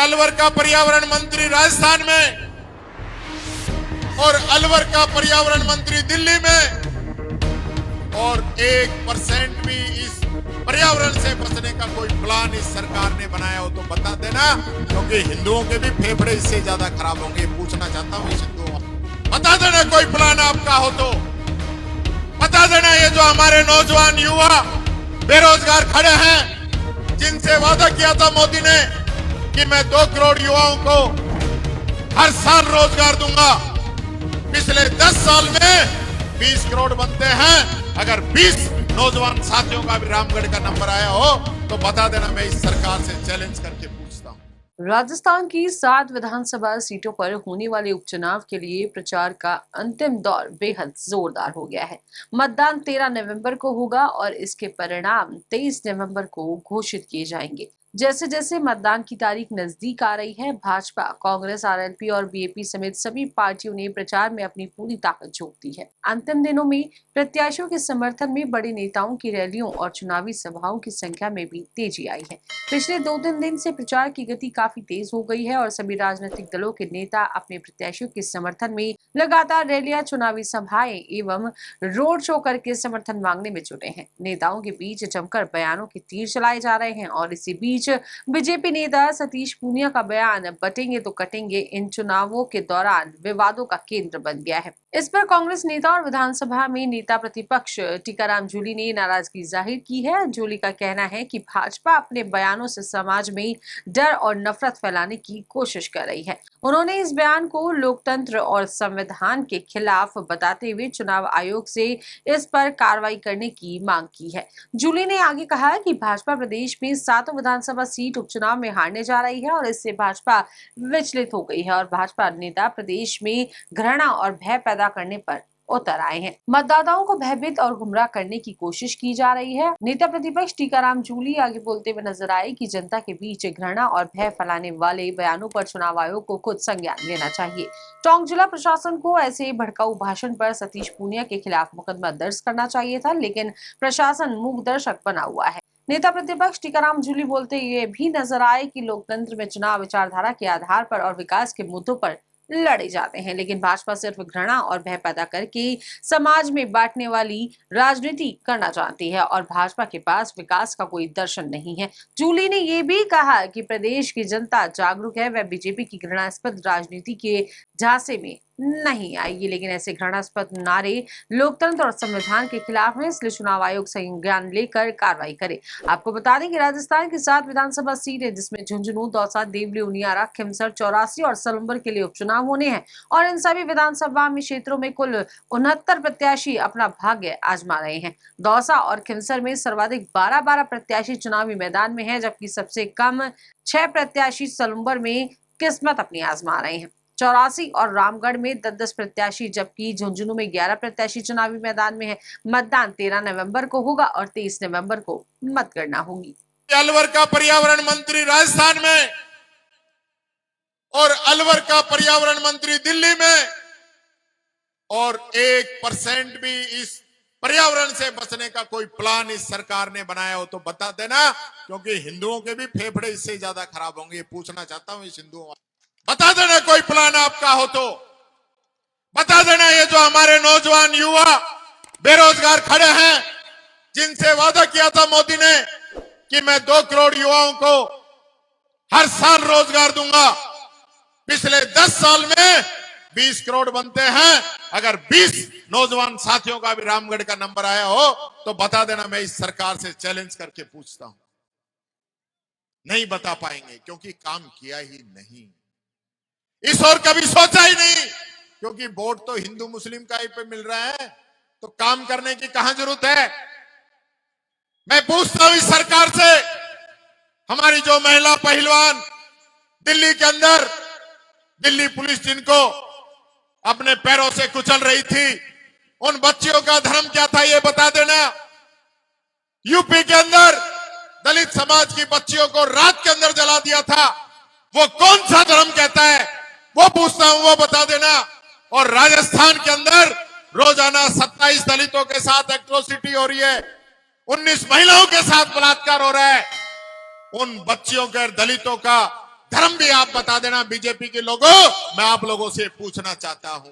अलवर का पर्यावरण मंत्री राजस्थान में और अलवर का पर्यावरण मंत्री दिल्ली में, और 1% भी इस पर्यावरण से बचने का कोई प्लान इस सरकार ने बनाया हो तो बता देना, क्योंकि हिंदुओं के भी फेफड़े इससे ज्यादा खराब होंगे। पूछना चाहता हूं इस हिंदुओं, बता देना कोई प्लान आपका हो तो बता देना। ये जो हमारे नौजवान युवा बेरोजगार खड़े हैं, जिनसे वादा किया था मोदी ने कि मैं 2 करोड़ युवाओं को हर साल रोजगार दूंगा, पिछले 10 साल में 20 करोड़ बनते हैं। अगर 20 नौजवान साथियों का भी रामगढ़ का नंबर आया हो तो बता देना, मैं इस सरकार से चैलेंज करके पूछता हूं। राजस्थान की 7 विधानसभा सीटों पर होने वाले उपचुनाव के लिए प्रचार का अंतिम दौर बेहद जोरदार हो गया है। मतदान 13 नवंबर को होगा और इसके परिणाम 23 नवंबर को घोषित किए जाएंगे। जैसे जैसे मतदान की तारीख नजदीक आ रही है, भाजपा, कांग्रेस, आरएलपी और बीएपी समेत सभी पार्टियों ने प्रचार में अपनी पूरी ताकत झोंक दी है। अंतिम दिनों में प्रत्याशियों के समर्थन में बड़े नेताओं की रैलियों और चुनावी सभाओं की संख्या में भी तेजी आई है। पिछले 2-3 दिन से प्रचार की गति काफी तेज हो गई है और सभी राजनीतिक दलों के नेता अपने प्रत्याशियों के समर्थन में लगातार रैलियां, चुनावी सभाएं एवं रोड शो करके समर्थन मांगने में जुटे हैं। नेताओं के बीच जमकर बयानों के तीर चलाए जा रहे हैं और इसी बीच बीजेपी नेता सतीश पूनिया का बयान बटेंगे तो कटेंगे इन चुनावों के दौरान विवादों का केंद्र बन गया है। इस पर कांग्रेस नेता और विधानसभा में नेता प्रतिपक्ष टीकाराम जूली ने नाराजगी जाहिर की है। जूली का कहना है कि भाजपा अपने बयानों से समाज में डर और नफरत फैलाने की कोशिश कर रही है। उन्होंने इस बयान को लोकतंत्र और संविधान के खिलाफ बताते हुए चुनाव आयोग से इस पर कार्रवाई करने की मांग की है। जूली ने आगे कहा कि भाजपा प्रदेश में 7 विधानसभा सीट उपचुनाव में हारने जा रही है और इससे भाजपा विचलित हो गई है और भाजपा नेता प्रदेश में घृणा और भय पैदा करने पर उतर आए हैं। मतदाताओं को भयभीत और गुमराह करने की कोशिश की जा रही है। नेता प्रतिपक्ष टीकाराम जूली आगे बोलते हुए नजर आए कि जनता के बीच घृणा और भय फैलाने वाले बयानों पर चुनाव आयोग को खुद संज्ञान लेना चाहिए। टोंक जिला प्रशासन को ऐसे भड़काऊ भाषण पर सतीश पूनिया के खिलाफ मुकदमा दर्ज करना चाहिए था, लेकिन प्रशासन मूक दर्शक बना हुआ है। नेता प्रतिपक्ष टीकाराम जूली बोलते ये भी नजर आए कि लोकतंत्र में चुनाव विचारधारा के आधार पर और विकास के मुद्दों पर लड़े जाते हैं, लेकिन भाजपा सिर्फ घृणा और भय पैदा करके समाज में बांटने वाली राजनीति करना चाहती है और भाजपा के पास विकास का कोई दर्शन नहीं है। जूली ने यह भी कहा कि प्रदेश की जनता जागरूक है, वह बीजेपी की घृणास्पद राजनीति के झांसे में नहीं आएगी, लेकिन ऐसे घृणास्पद नारे लोकतंत्र और संविधान के खिलाफ है, इसलिए चुनाव आयोग संज्ञान लेकर कार्रवाई करे। आपको बता दें कि राजस्थान की 7 विधानसभा सीटें, जिसमें झुंझुनू, दौसा, देवली, उनियारा, खिमसर, चौरासी और सलम्बर के लिए उपचुनाव होने हैं और इन सभी विधानसभा में क्षेत्रों में कुल 69 प्रत्याशी अपना भाग्य आजमा रहे हैं। दौसा और खिमसर में सर्वाधिक 12 प्रत्याशी चुनावी मैदान में है, जबकि सबसे कम 6 प्रत्याशी सलम्बर में किस्मत अपनी आजमा रहे हैं। चौरासी और रामगढ़ में 10 प्रत्याशी, जबकि झुंझुनू में 11 प्रत्याशी चुनावी मैदान में है। मतदान 13 नवंबर को होगा और 23 नवंबर को मतगणना होगी। अलवर का पर्यावरण मंत्री राजस्थान में और अलवर का पर्यावरण मंत्री दिल्ली में, और 1% भी इस पर्यावरण से बचने का कोई प्लान इस सरकार ने बनाया हो तो बता देना, क्योंकि हिंदुओं के भी फेफड़े इससे ज्यादा खराब होंगे। पूछना चाहता हूं इस हिंदुओं, बता देना कोई प्लान आपका हो तो बता देना। ये जो हमारे नौजवान युवा बेरोजगार खड़े हैं, जिनसे वादा किया था मोदी ने कि मैं 2 करोड़ युवाओं को हर साल रोजगार दूंगा, पिछले 10 साल में 20 करोड़ बनते हैं। अगर 20 नौजवान साथियों का भी रामगढ़ का नंबर आया हो तो बता देना, मैं इस सरकार से चैलेंज करके पूछता हूं। नहीं बता पाएंगे क्योंकि काम किया ही नहीं, इस और कभी सोचा ही नहीं, क्योंकि वोट तो हिंदू मुस्लिम का ही पे मिल रहा है, तो काम करने की कहां जरूरत है। मैं पूछता हूं इस सरकार से, हमारी जो महिला पहलवान दिल्ली के अंदर, दिल्ली पुलिस जिनको अपने पैरों से कुचल रही थी, उन बच्चियों का धर्म क्या था ये बता देना। यूपी के अंदर दलित समाज की बच्चियों को रात के अंदर जला दिया था, वो कौन सा धर्म कहता है वो पूछता हूं, वो बता देना। और राजस्थान के अंदर रोजाना 27 दलितों के साथ एट्रोसिटी हो रही है, 19 महिलाओं के साथ बलात्कार हो रहा है। उन बच्चियों के, दलितों का धर्म भी आप बता देना बीजेपी के लोगों। मैं आप लोगों से पूछना चाहता हूं,